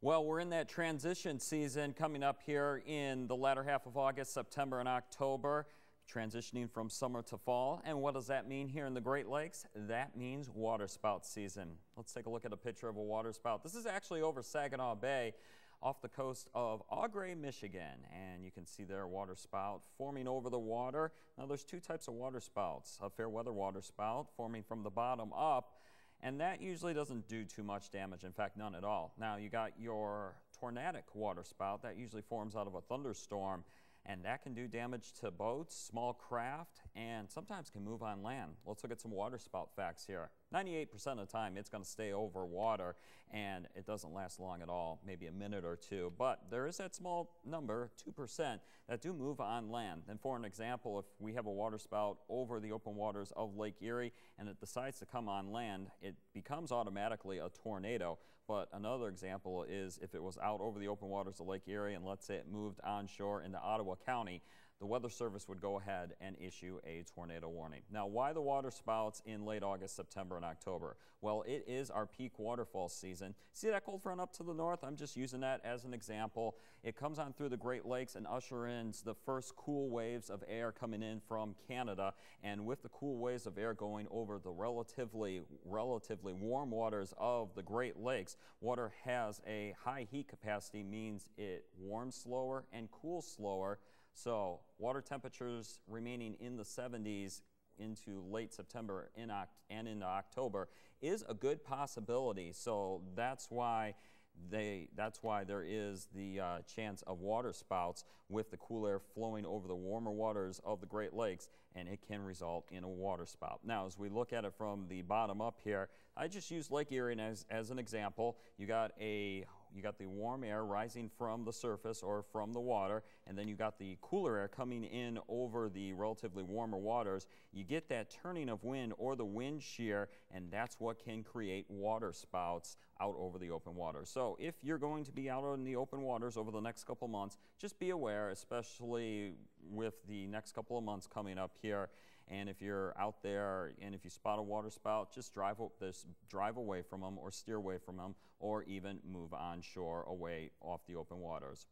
Well, we're in that transition season coming up here in the latter half of August, September, and October, transitioning from summer to fall. And what does that mean here in the Great Lakes? That means waterspout season. Let's take a look at a picture of a waterspout. This is actually over Saginaw Bay off the coast of Augrey, Michigan. And you can see there a waterspout forming over the water. Now, there's two types of waterspouts. A fair weather waterspout forming from the bottom up, and that usually doesn't do too much damage, in fact, none at all. Now, you got your tornadic waterspout that usually forms out of a thunderstorm, and that can do damage to boats, small craft, and sometimes can move on land. Let's look at some waterspout facts here. 98% of the time, it's going to stay over water, and it doesn't last long at all, maybe a minute or two. But there is that small number, 2%, that do move on land. And for an example, if we have a waterspout over the open waters of Lake Erie and it decides to come on land, it becomes automatically a tornado. But another example is if it was out over the open waters of Lake Erie and let's say it moved onshore into Ottawa County, the Weather Service would go ahead and issue a tornado warning. Now, why the waterspouts in late August, September, and October? Well, it is our peak waterfall season. See that cold front up to the north? I'm just using that as an example. It comes on through the Great Lakes and ushers in the first cool waves of air coming in from Canada. And with the cool waves of air going over the relatively warm waters of the Great Lakes, water has a high heat capacity, means it warms slower and cools slower. So water temperatures remaining in the 70s into late September and into October is a good possibility. So that's why there is the chance of waterspouts with the cool air flowing over the warmer waters of the Great Lakes, and it can result in a waterspout. Now, as we look at it from the bottom up here, I just used Lake Erie as an example. You got the warm air rising from the surface or from the water, and then you got the cooler air coming in over the relatively warmer waters. You get that turning of wind or the wind shear, and that's what can create waterspouts out over the open water. So if you're going to be out in the open waters over the next couple months, just be aware, especially with the next couple of months coming up here. And if you're out there and if you spot a waterspout, just drive away from them or steer away from them or even move onshore away off the open waters.